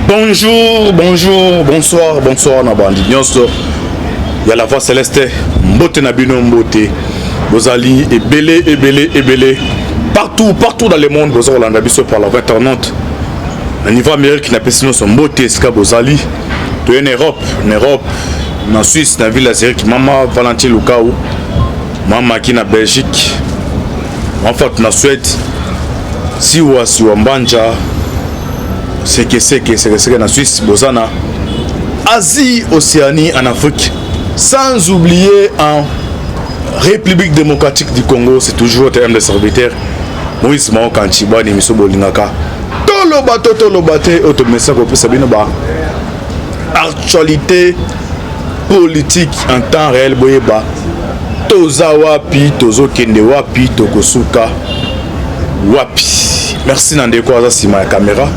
Bonjour, bonjour, bonsoir, bonsoir, Nabandi. Il y a la voix céleste, Mbote Nabino Mbote, Bozali, Ebele. Partout dans le monde, vous avez l'ambition par la internaute. Le niveau américain n'a pas sinon son Mbote, Ska Bozali. Tu es en Europe, en Suisse, dans la ville d'Azérique, Maman Valentin Lukaou, Maman qui est en Belgique, en fait, en Suède, Siwa Mbanja. C'est que en Suisse, Bozana, Asie, Océanie, en Afrique, sans oublier en République démocratique du Congo, c'est toujours un des serviteurs, Moïse Mao Kanchiba, Nimiso Bolingaka. Tolobate, Otomesa, Sabinoba. Actualité politique en temps réel, Boyeba. Toza Wapi, Tozo Kende Wapi, Tokosuka Wapi. Merci Nandeko Azasima caméra.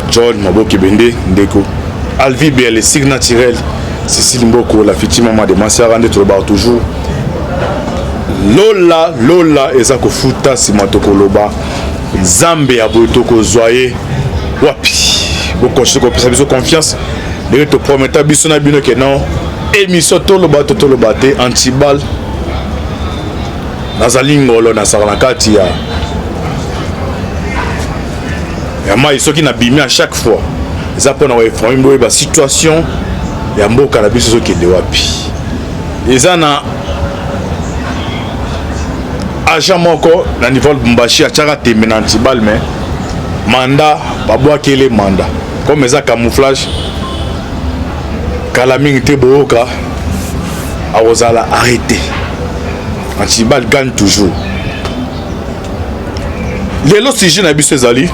John Maboki Bende Ndeko Alvi Bia les signes naturels Cécile Mboko la fiti maman de Mansia Rande Toloba toujours Lola Ezako Futa Simatoko Loba Zambe Abotoko Zoye Wapi Boko Choko Pisabiso confiance de te promettre Bisona Bino que non émission Toloba Te Antibal Nazalingolo Nasaranakati ya Yama ceux qui n'a bimé à chaque fois. Les appels ont effrayé la situation. Il y a un beau cannabis ceux qui est de wapi. Les ana agent moko na niveau de Bumbashi a tchara temena antibal mais mandat babwa kele mandat. Comme ça camouflage kalaming te boka a ozala arrêté. Antibal gagne toujours. Les lots si je n'habite ces alliés.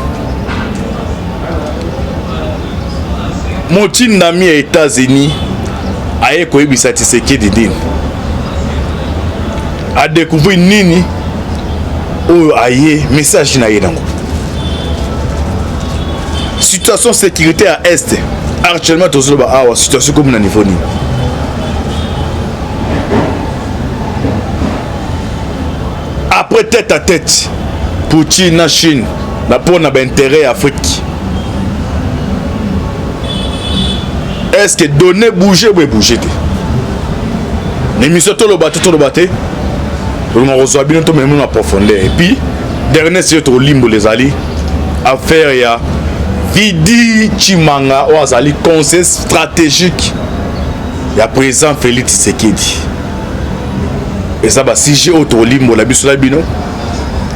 Moti nami ya États-Unis aye koyebisa Tshisekedi dini a découvrir nini oyo aye message na ye nango situation sécurité à est actuellement tozoloba awa situation comme na niveau nini après tête à tête Poutine na Chine na pona ba intérêt Afrique. Est-ce que donner bouger ou bouger? L'émission Tolobate, on reçoit bien tout même en profondeur. Et puis, dernier c'est au limbo les alliés. Affaire ya Vidi Chimanga ou Azali conseil stratégique. Il y a président Félix Tshisekedi. Et ça va si j'ai autre limbo la biso la bino.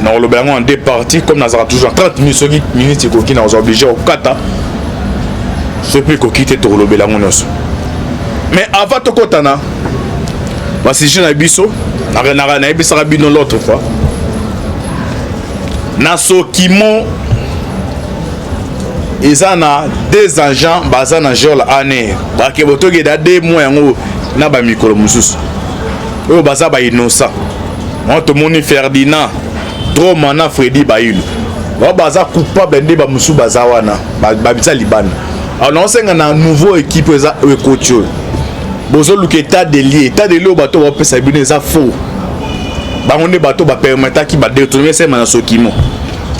Nous le en deux parties comme nous avons toujours 30 minutes qui nous ont obligé au kata. Je peux quitter tout le bélangonos. Mais avant de kotana, parce que je n'ai pas biso l'autre fois. Naso Kimon, ils ont des agents basés dans Jol année. Parce que vous avez des mois na ba micro musus. Eux basa ba innocent. On te moni Ferdinand, trop mana Freddy Bayulu. Ba basa coupable ndé ba musu bazawana, ba bisa Liban. Alors on sait un nouveau équipe coach. Bozo look état de lié au bateau va pesa bien ça faux. Ba on est bateau ba permettre qui ba détourner ces manasokimo.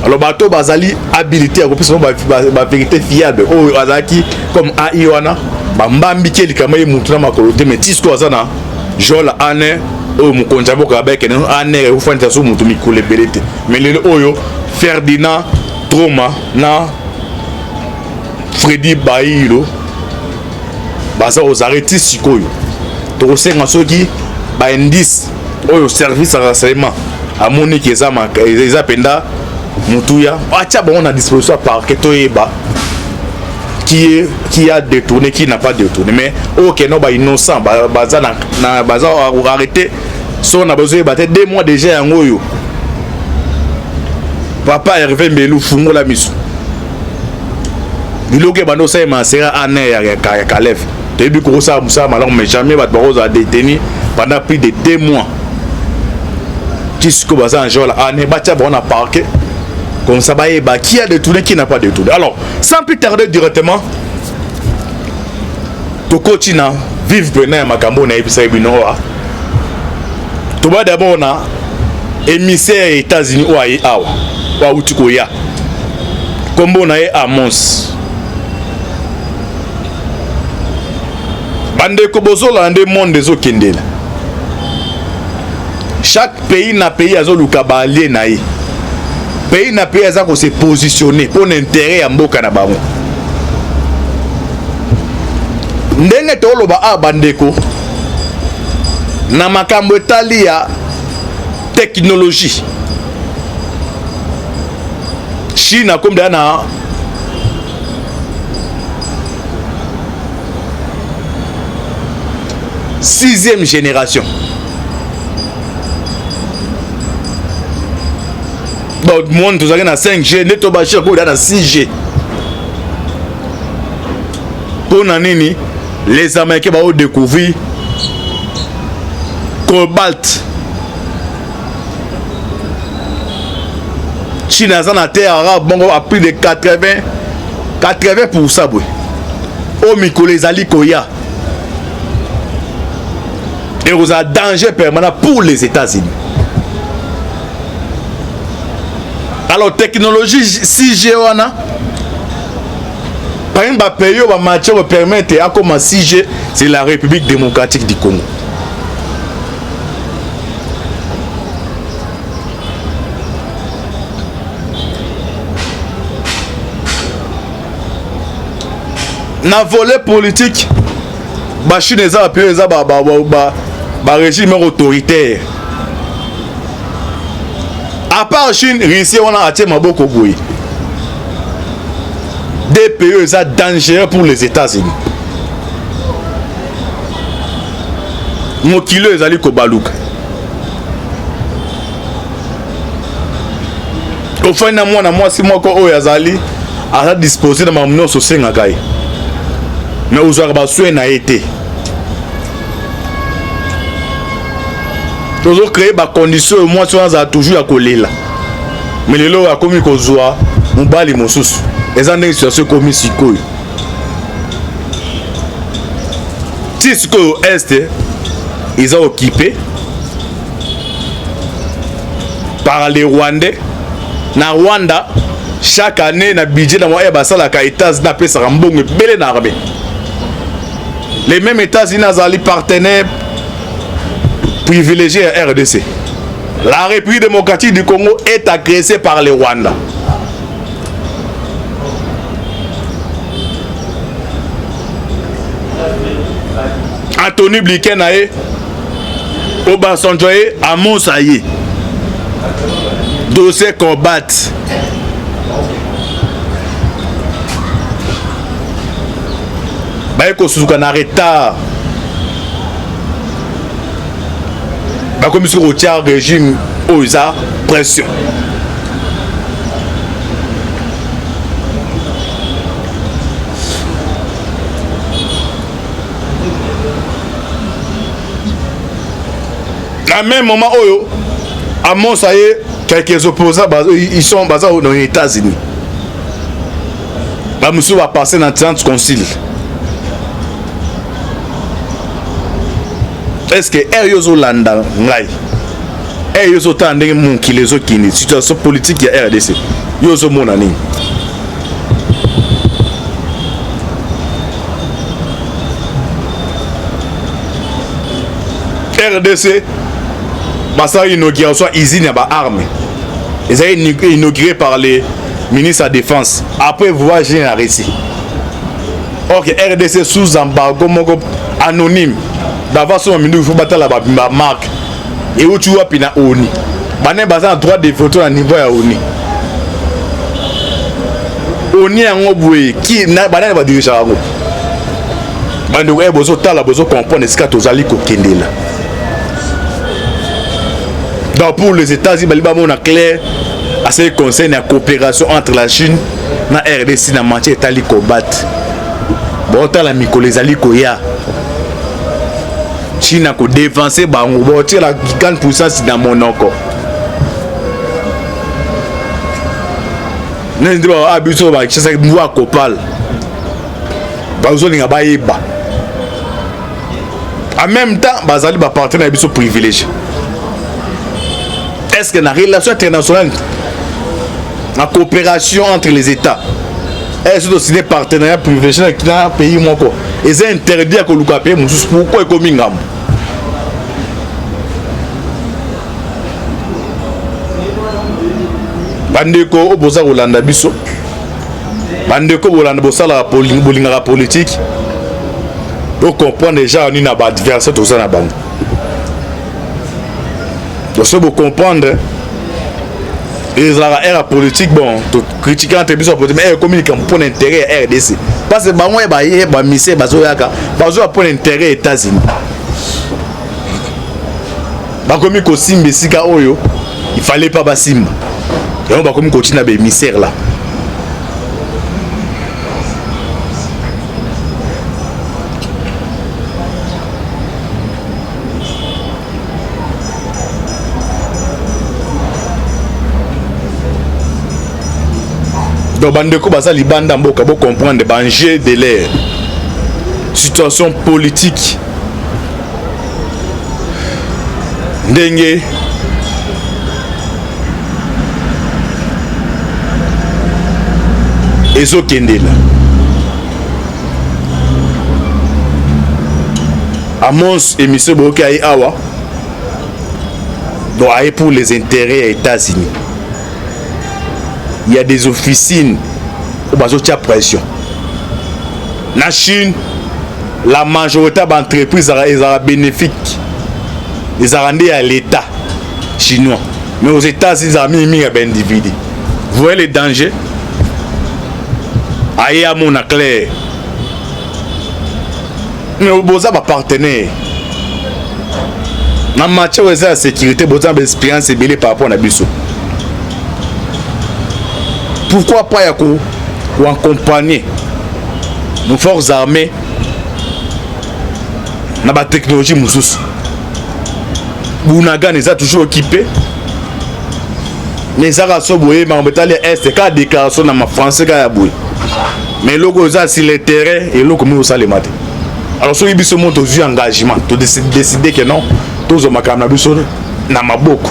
Alors bateau bazali habilité à repérer ba vérité fiable. Oh azaki comme aiwana ba mbambi keli kama mutuna makolote mais tisco azana jola ane o mukonja boka ba kene ane ou fanta so mutu mikole belete. Mais le oyo Ferdinand Troma na Freddy Bayilo baza aux arrêtés sikoyo to senga soki ba indice oyo service à renseignement à monique eza penda mutuya acha bon à disposition par ketoyeba qui a détourné qui n'a pas détourné mais OK non ba innocent baza na baza arrêté so na besoin ba 2 mois déjà en oyo papa Hervé Mbelu fungo la misu Biloke bando sa ma sera année ya Kalef. Début ko ça musa malon mais jamais ba baroza détenu pendant plus de 2 mois. Jusqu'au bazar en jour la année bacha bon a parqué. Comme ça ba qui a détourné qui n'a pas détourné. Alors, sans plus tarder directement to continue vive Benin makambo na ebisa binoa. To ba d'abord na émissaire États-Unis ou awa. Wa utiko ya. Kombo na Amos bandeko bozola nde monde ezokendela. Chaque pays na pays azoluka ba allié na ye. Pays na pays aza ko se positionner pour l'intérêt ya mboka na bango. Ndenge toloba a bandeko na makambo etali ya technologie. Chine a comme na 6e génération. Dans le monde, vous avez na 5G, les tobachirs dans na 6G. Pour nanini, les Américains vont découvrir cobalt. Chine a na terre arabe, bon, a plus de 80%. Au micro les ali koya. Et vous avez un danger permanent pour les États-Unis. Alors, technologie 6G, par exemple, pays où match permettre à comme 6G, c'est la République démocratique du Congo. Dans le volet politique, la Chine est un régime autoritaire. À part Chine, Russie, on a attiré Maboko Boui. Des pays sont dangereux pour les États-Unis. Mokilo est allé Kobaluka. Au fin de moi, si moi, quand Yazali a disposé de ma monnaie sur Sengakai. Mais vous avez besoin d'un été. Nous avons créé des conditions, moi, on a toujours à coller là. Mais les lois, comme ils ont joué, on bat les monsous. Les gens sur ce commis Sikoy. Si ce que est, ils ont occupé par les Rwandais. Na Rwanda, chaque année, na budget dans le bassin la États-Unis n'a pas Sarambong et belé n'armée. Les mêmes États-Unis ont les partenaires privilégiés à RDC. La République démocratique du Congo est agressée par les Rwandais. Anthony Blinken a eu Obasanjo à Monsaïe. Dossier combat. Bayeko Suzuka na retard. Comme si on tient régime aux pression. À même moment où à Monsaïe, quelques opposants ils sont basés dans les États-Unis. Monsieur va passer dans 30 concile. Est-ce que Eriozo Landa Ngai Eriozo Tandé mon qui les autres situation politique ya RDC Yozo Monani RDC Bassa inauguration usine à ba armes. Ils ont inauguré par les ministres de la Défense. Après voir général ici. Ok, RDC sous embargo anonyme. D'abord, il faut battre la marque. Et où tu vois, puis na ONI. Bané bazan droit de photos à niveau à ONI. ONI a un boué qui n'a pas de diriger à vous. Bané ou besoin tala besoin comprendre ce qu'à tous ali kokendela. Donc pour les États-Unis, baliba mon clair à ce qui concerne la coopération entre la Chine et la RDC dans matière tali combat. Bon tala miko les ali koya. Chine a dévancé bango botir la grande puissance dans mon encore. N'indro abiso ba chasa mwa kopal. Bazo linga ba yeba. En même temps, bazali ba partenaire biso privilégié. Est-ce que la relation internationale, la coopération entre les États, est-ce aussi des partenariats privilégiés dans un pays ils ont interdit à koluka pe mususu pourquoi ekomi ngambo bandeko oboza kolanda biso bandeko bolanda bosala bolingaka politique pour comprendre déjà ni na ba adversaire tout ça na bango donc ça vous comprendre et la politique bon tout critiquer entre biso mais communiquer pour l'intérêt RDC parce que bango ba mise bazo yaka bazo pour l'intérêt États-Unis ba komi ko simbe sika oyo il fallait pas basimba et on va comme continuer ba émissaire là donc bandeko baza libanda mboka bo comprendre danger de l'air situation politique ndenge ezokendela Amos émission boki ayi awa donc ayi pour les intérêts des États-Unis. Il y a des officines où il y a pression. La Chine, la majorité d'entreprises sont bénéfiques. Ils sont rendus à l'État chinois. Mais aux États-Unis, ils ont mis un individu. Vous voyez les dangers? Aïe à mon clair. Mais vous avez un partenaire. Dans le match où il y a la sécurité, vous avez une expérience par rapport à Bissau. Pourquoi pas ou accompagner nos forces armées dans la technologie moussous? Bounagan est toujours équipé. Les Arasos bouillés, mais on peut aller est c'est qu'à déclaration dans ma français qu'à bouiller. Mais logo ça sur le terrain et logo comme ça les matin. Alors ceux qui se montent aux yeux engagement, tu décider que non, tous aux macabres na maboko.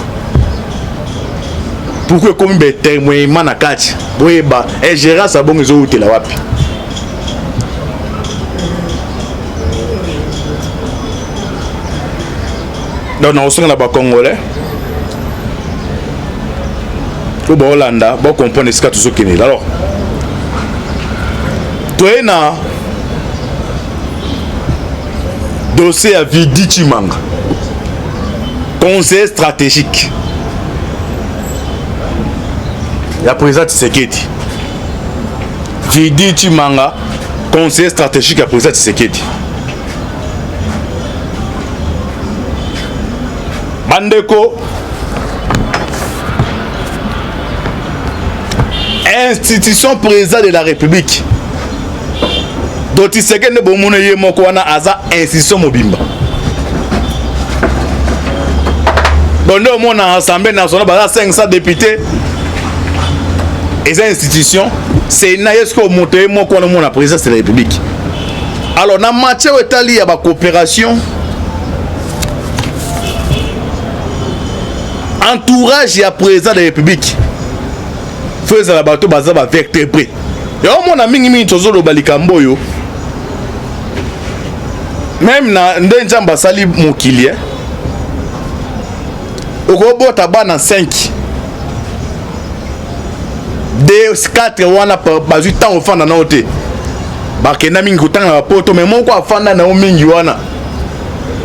Pourquoi comme des témoins manakati boyeba et gérer ça bon ils ont été là wapi donc on sont là-bas congolais au Hollanda bon comprendre ce que tout ce qui est alors toi na dossier à Vidi Chimanga conseil stratégique. La présidente Tshisekedi. Vidi Chimanga, conseiller stratégique à la présidente Tshisekedi. Bandeko, institution présidente de la République. Donc Tshisekedi ne bomone yemoko wana aza institution mobimba. Donc nous on a assemblée nationale basa 500 députés. Les institutions, c'est une montée moi qu'on a la présidence de la République. Alors dans matière il y a la coopération, entourage et président de la République. Faisait la bateau basé à vertébré. Et au moins mingi tozo lo balikamboyo. Même na ndenjamba sali mokili. Okobo tabana 5. 4 wana bazu temps ofanda na ote bakenda mingi kutanga na poto mais moko afanda na mingi wana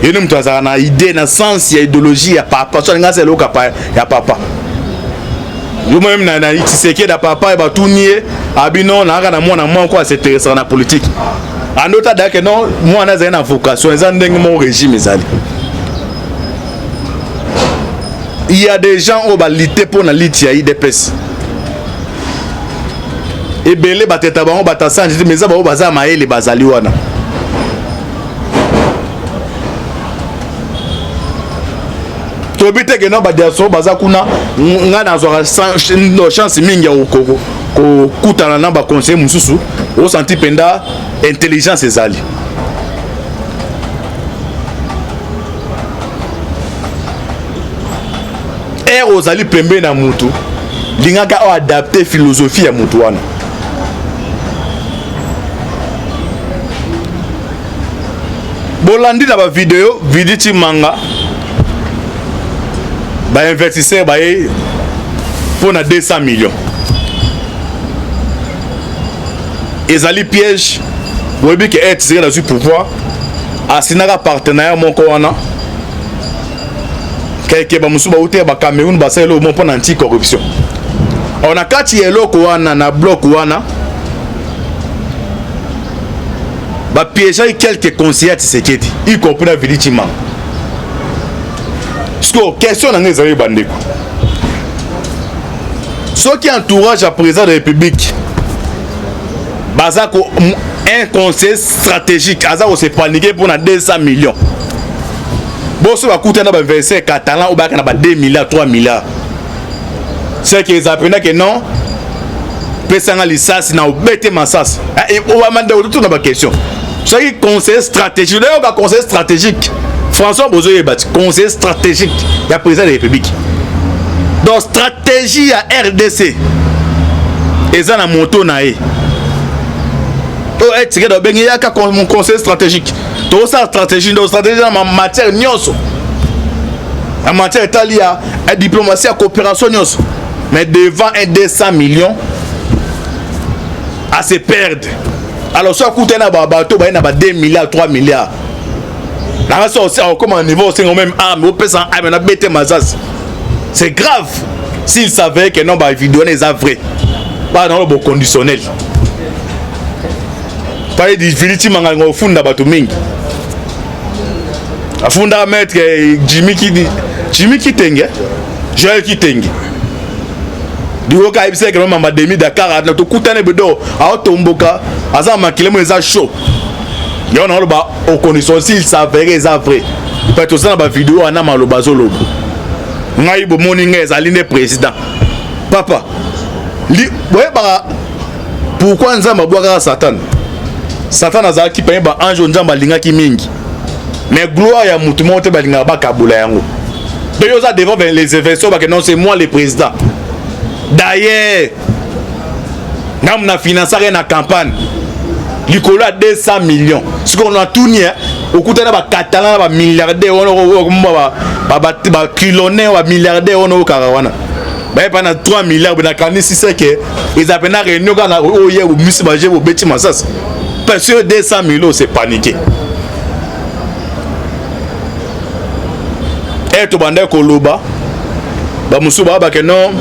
yene mtu azana na idée na sens ya idéologie ya papa so ngase loka pa ya papa yo même na Tshisekedi da papa ba tunie abino na kana mwana moko a s'intéresser na politique andota dake non mwana za na vocation za ndenge mo régime ezali. Il y a des gens au balité pour na liti ya IDPS et belé bateta bango batasa njiti meza ba baza maele bazali wana tobite ke no badiaso baza kuna ngana zo chance mingi ya ukoko ko kutana na ba conseil mususu o senti penda intelligence ezali ozali pembe na mutu lingaka o adapter philosophie ya mutu wana bolandi na ba vidéo viditi manga ba investisseur ba pour na 200 millions ezali piège boyebi ke et zira sur pouvoir asinaka partenaire moko wana keke ba musuba ute ba Cameroun ba selo mo pona anti corruption on a kati eloko wana na bloc wana ba piéger quelques conseillers Tshisekedi y compris la Vili Tshimanga. Parce que question na ngezali bandeko. Ceux qui entourage à président de la République bazako un conseil stratégique azako se paniquer pour na 200 millions. Bosso va coûter na ba verser catalan ou ba na ba 2 milliards 3 milliards. C'est qu'ils apprennent que non pesanga lisasi na obete masas. Et on va demander tout na ba question. C'est conseil stratégique. D'ailleurs, un conseil stratégique. François Bozoye est conseil stratégique. Il y a président de la République. Donc, stratégie à RDC. Et ça, la moto nae. Il y a un conseil stratégique. Tout ça, stratégie. Donc, stratégie en matière nyonso. En matière italienne, la diplomatie, la coopération nyonso. Mais devant un 200 millions, à se perdre. Alors, ça coûte un bateau, il y a 2 milliards, 3 milliards. Là, ça aussi, comme un niveau, c'est même arme, on peut s'en arme, c'est grave s'il savait que non, la vidéo n'est pas vrai. Pas dans le conditionnel. Pas de Vili Tshimanga au fond de bateau mingi. A fond de mettre Jimmy Kitenge, Joël Kitenge. Du coup, il y a un peu de Dakar, il y a un peu de Aza makilemo eza chaud. Yo na loba au condition s'il s'avère eza vrai. Peut-être ça na ba vidéo ana maloba zolobo. Ngai bo moninga ezali ne président. Papa. Li boye ba pourquoi nzamba boaka Satan? Satan azali ki paye ba ange nzamba linga ki mingi. Mais gloire ya mutu monte ba linga ba kabula yango. De yo za devant les événements ba que non c'est moi le président. D'ailleurs, nous avons financé la campagne. L'Icola 200 millions. Ce qu'on a tout nié, au côté de la Catalan, les milliardaires, les kilonnaires, les milliardaires, les Karawana. Pendant 3 milliards, si c'est que ils ont une réunion au Musibajé, au Betty Massas. Parce que 200 millions, c'est paniqué. Et tout le monde est Koloba. Bamusuba, non.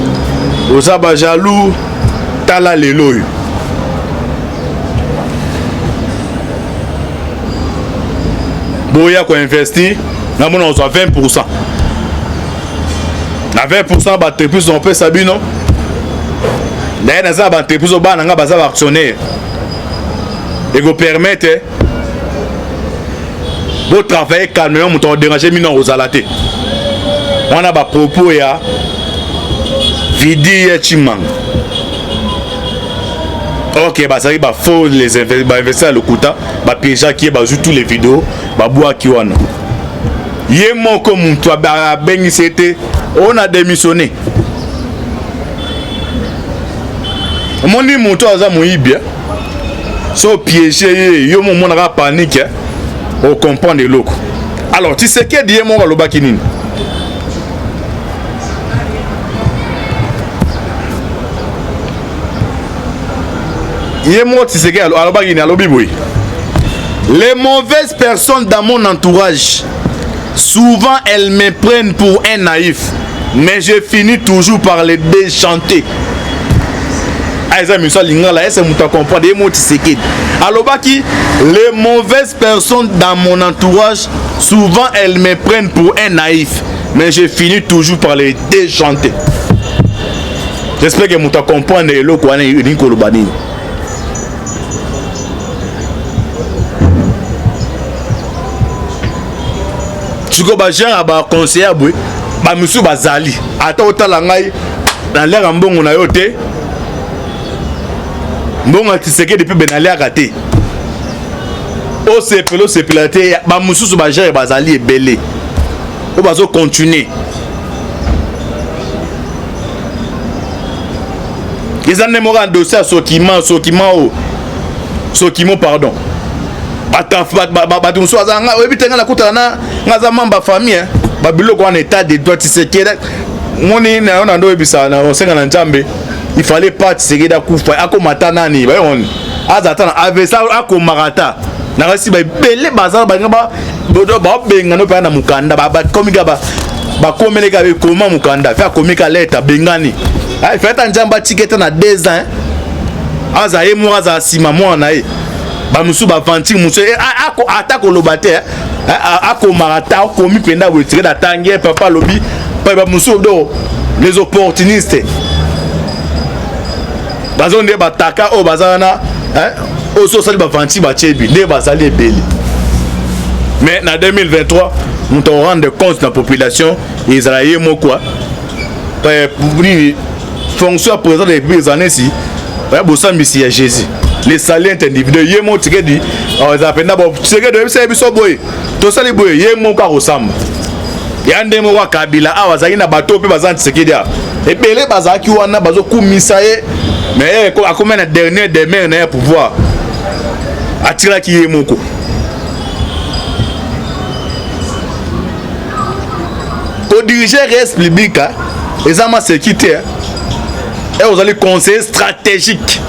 Osaba jaloux, tala lelo. Boya ko investi, na mona on 20%. Na 20% ba entreprise on peut sabino. D'ailleurs na za ba entreprise ba na nga ba za actionnaire. Et go permettre de travailler calmement, on déranger mino aux alaté. On a ba propos ya Vili Tshimanga. Ok, bah ça y va faut les investir à l'Okuta, bah piéger qui bah tous les vidéos, bah boire qui wana. Yé mon comme toi bah ben c'était on a démissionné. Mon dit mon toi ça mon bien. So piéger yo mon a panique, on comprend les locaux. Alors tu sais que dit mon va le bakinine. Les mauvaises personnes dans mon entourage, souvent elles me prennent pour un naïf, mais je finis toujours par les déchanter. Les mauvaises personnes dans mon entourage, souvent elles me prennent pour un naïf, mais je finis toujours par les déchanter. J'espère que vous comprenez le quoi n'est tu ko ba genre ba conseiller boy ba musu bazali ata otala ngai dans l'air mbongo na yote mbongo Tshisekedi depuis benali akate o sepelate ba musu ba genre bazali ebele o bazo continuer ils en aiment un dossier Sokimo pardon bato mosusu azanga oyebi te nga nakutana nga aza mamba famille babiloko wana état de droit Tshisekedi moni na ndo oyebisa na osenga na Nzambe il fallait pas Tshisekedi akufa akomata nani bayoni azata na avesa akomarata na kasi babele bazala balinga babenga no pa na mukanda bakomika bakomeleka bekoma mukanda fa komika leta bengani ai feta Nzambe tiketa na 2 ans aza ye mo aza sima mwana ye ba musu ba vanti musu ako atako lobate ako marata ako mi penda wetire da tangier papa lobi pa musu do les opportunistes bazonde bataka o bazana o so sali ba vanti ba chebi ne bazali ebeli. Mais en 2023 nous on rendre compte de la population israélienne mo quoi pour fonction président des années si bosambisi ya Jésus les salaires individuels yemo tikedi azapenda bo tikedi ebisa biso boye to sali boye yemo ka rosamba yande mo wa kabila awazaki na bato pe bazanti tikedi ebele bazaki wana bazo kumisa ye mais ko akoma na dernier demain na pouvoir atira ki yemo ko ko diriger res public ezama sécurité et vous allez conseiller stratégique.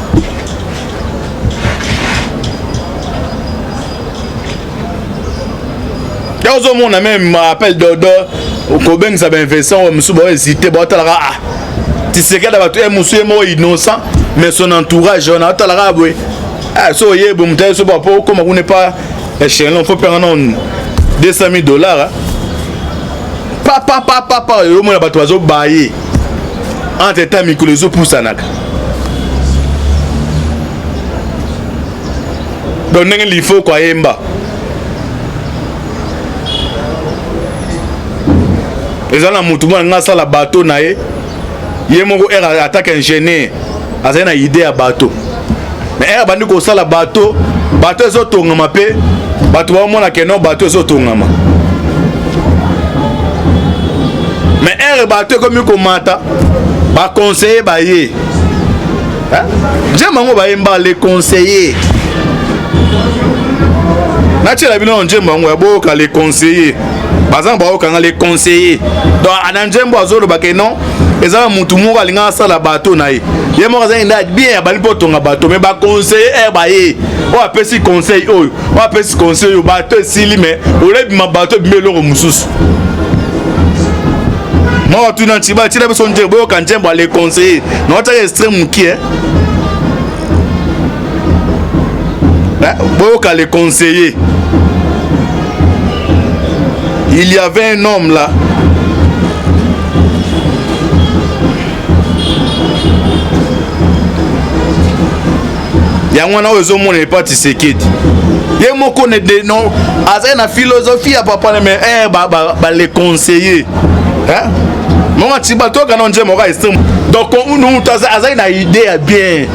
Et vous avez même appel d'ordre au Koben, ça va investir, on va hésiter, tu sais qu'il y a un monsieur innocent, mais son entourage, on a talaboué. Ah, so yé, bon, t'es sur papa, comme on n'est pas échelon, il faut prendre $200 000. Papa, au moins, tu vas bailler. Entre temps, Mikulezo pour Sanak. Donc, il faut quoi yemba. Les gens ont tout le monde la bateau nae. Yemoko attaque ingénieur. Azana une idée à bateau. Mais er bandi ko sala bateau zo tongama pe. Bateau wa mona kenon bateau zo tongama. Mais er bateau comme ko mata. Ba conseiller ba ye. J'aime ngo ba yemba les conseiller. Naturellement bino njemba ngo ya boka les conseiller. Bazanga ba okanga les conseiller. Donc ananjembo azolo ba kenon ezala mutu moko alinga sala bateau na ye. Ye mo kaza inda bien bali potonga bateau mais ba conseiller ba ye. O apesi conseil oyo. O apesi conseil yo bateau sili mais olebi ma bateau bimelo ko mususu. Moi tu n'as pas tiré besoin de boyo quand j'aime les conseiller non tu es extrême qui est boyo quand les conseiller il y avait un homme là yangwana ozo mon n'est pas Tshisekedi ye mo connaît des noms à la philosophie à papa mais les conseiller hein. Moi tu vas toi quand on dit moi extrême donc nous t'as une idée bien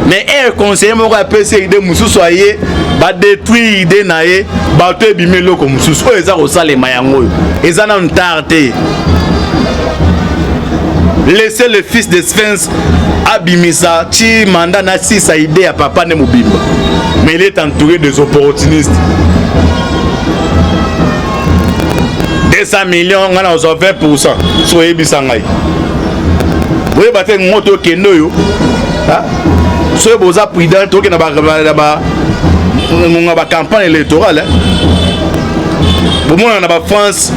mais un conseiller moi appelle ces idées musu soyez ba détruire idée naé ba te bimelo comme musu so eza ko sala mayango eza na ntarté laissez le fils de Sphinx abimisa ti mandat na si sa idée à papa ne mobimba mais il est entouré des opportunistes 200 millions, on a 20%. Soyez bisangai. Vous voyez, battre une moto qui est noyo. Soyez beaux à prudent, tout qui n'a pas campagne électorale. Au moins, on a pas France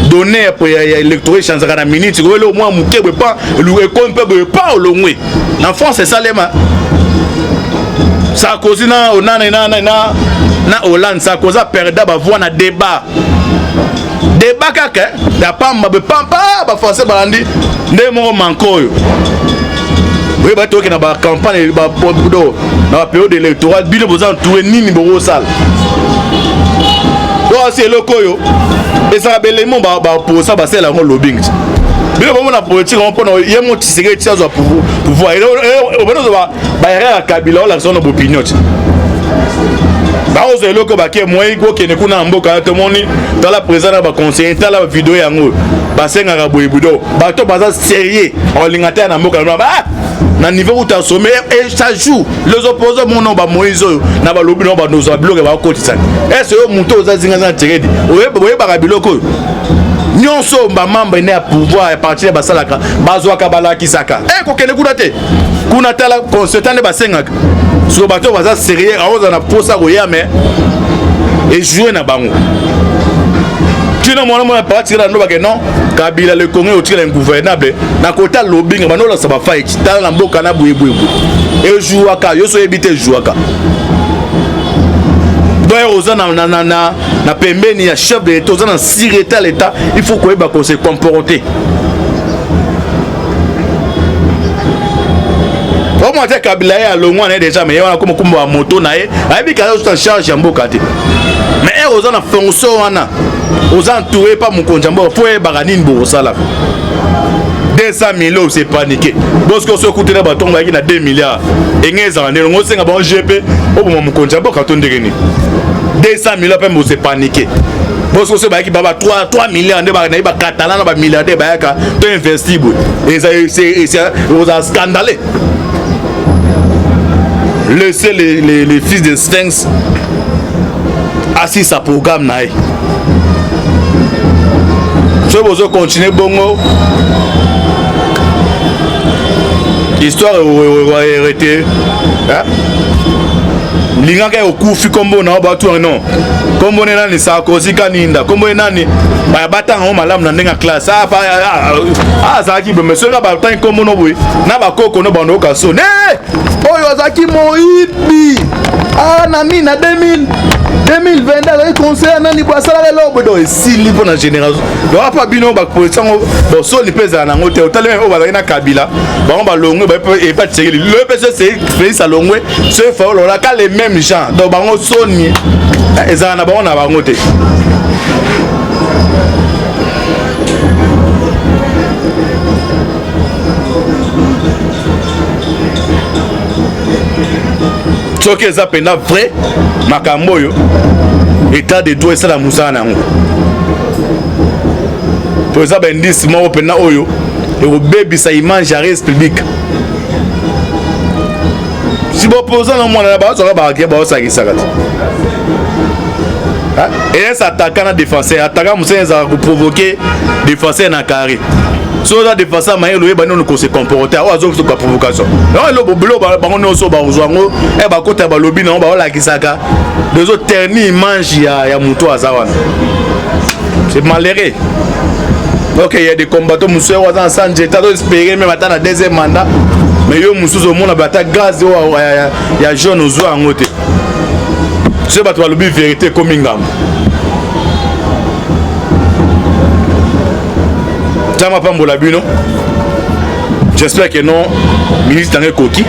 donné pour l'électorat chance à la minute. Vous voyez, au moins, mon cœur pas, le compte pas au long. En France, c'est ça les mains. Ça cause na Hollande, ça cause à perdre ba voix na débat. Débat kaka da pamba be pampa ba français balandi ndemo manko yo oui ba toki na ba campagne ba podo na période électorale bino bozan toué nini bo sal do c'est loko yo et ça belément ba pour ça ba c'est la lobbying bino bo na politique on pona yemo Tshisekedi tsazo pouvoir et on ba ya Kabila la zone opinion baozo eloko bakie moi ko kene kuna mboka to moni dans la présence ba conseiller dans la vidéo yango basengaka boyebudo bato baza sérieux olingata na mboka na niveau où tu as sommé et ça joue les opposants mon nom ba Moïse na ba lobi no ba nozo bloquer ba kotisa est-ce que muto oza zinga na tiredi oye ba biloko nyonso ba membre ne a pouvoir à partir ba salaka bazwaka balaki saka ko kene kuna te kuna tala consultant ba sengaka so bato baza sérieux aoza na posa roya mais et jouer na bango kino mwana parti là no ba que non Kabila le Congo au tiré ingouvernable na kota lobbying ba no la saba fight tala na mboka na buye et jouaka yo so ebité jouaka doit oza na pembeni ya chef de l'état oza na sireta l'état il faut ko eba ko se comporter au moins Kabila ya longwa na déjà mais wana comme kumba moto na ye ayebi ka yo charge ya mboka te mais oza na fonction wana aux entourés par mon compte jambo faut baranine bo sala 200 millions c'est paniqué parce que ce coûte na baton ba ki na 2 milliards engeza ndelo ngosenga ba GP au mon compte jambo ka tonde ni 200 millions pe mo c'est paniqué parce que ce ba ki baba 3 milliards de ba na ba catalan na ba milliardaire ba ka to investir et c'est aux scandaleux laissez les fils de Sphinx assis sa programme na je vais continuer bongo histoire arrêtée lingaka okufi kombo na ba tu non kombo na ni Sarkozy kaninda kombo nani ba batanga o malamu na ndenga classe ça qui me sera ba tan kombo no boy na ba koko no ba no kaso ne oyo azaki moibi na mi na 2020 le conseil na ni ba sala le lobo do sili pour na génération do pas bino ba position bo so ni pesa na ngote otale o ba na Kabila ba longo ba e pas tsheki le PC c'est Félix Alongwe ce fa lo la ka les mêmes gens donc bango soni ezana na bango na bango te soki eza penda vrai makambo oyo état de droit esala musala nango po eza baindice moko penda oyo ekobebisa image ya res publique si bopoza na mwana na bazoka bakie baosakisaka te eyesa ataka na défenseur ataka mosala ezaka koprovoke défenseur na carré so oza défenseur mayele oyeba nini ko se comporter oyo azokosoka provocation bilo bango nyonso bakozwa yango bakota balobi nango baolakisaka dezoterni image ya moto aza wana c'est malheureux. Ok, il y a des combattants moussus qui sont en santé, tu as espéré même attendre le deuxième mandat. Mais yo moussus au monde a gaz il y a jeune aux en côté. Je vais te le vérité comme ingam. Ça m'a pas mbola bino. J'espère que non ministre tangé koki.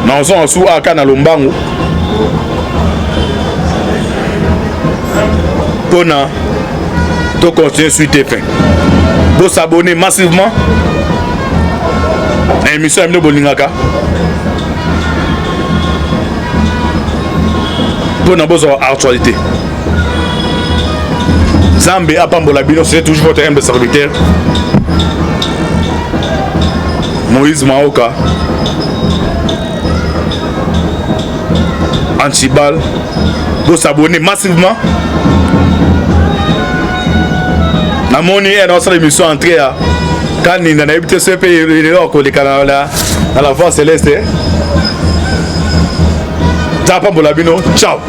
Na on en sous aka na lombango. Pona to continuer suite et fin. Vous s'abonner massivement à l'émission Amino Bolingaka. Pour nous avoir actualité. Zambé Apambola Bino, c'est toujours votre humble serviteur. Moïse Maoka. Antibal. Vous s'abonner massivement. Na moni et dans cette émission entrée à quand il n'a pas ce pays le Canada à la voix céleste. Ciao.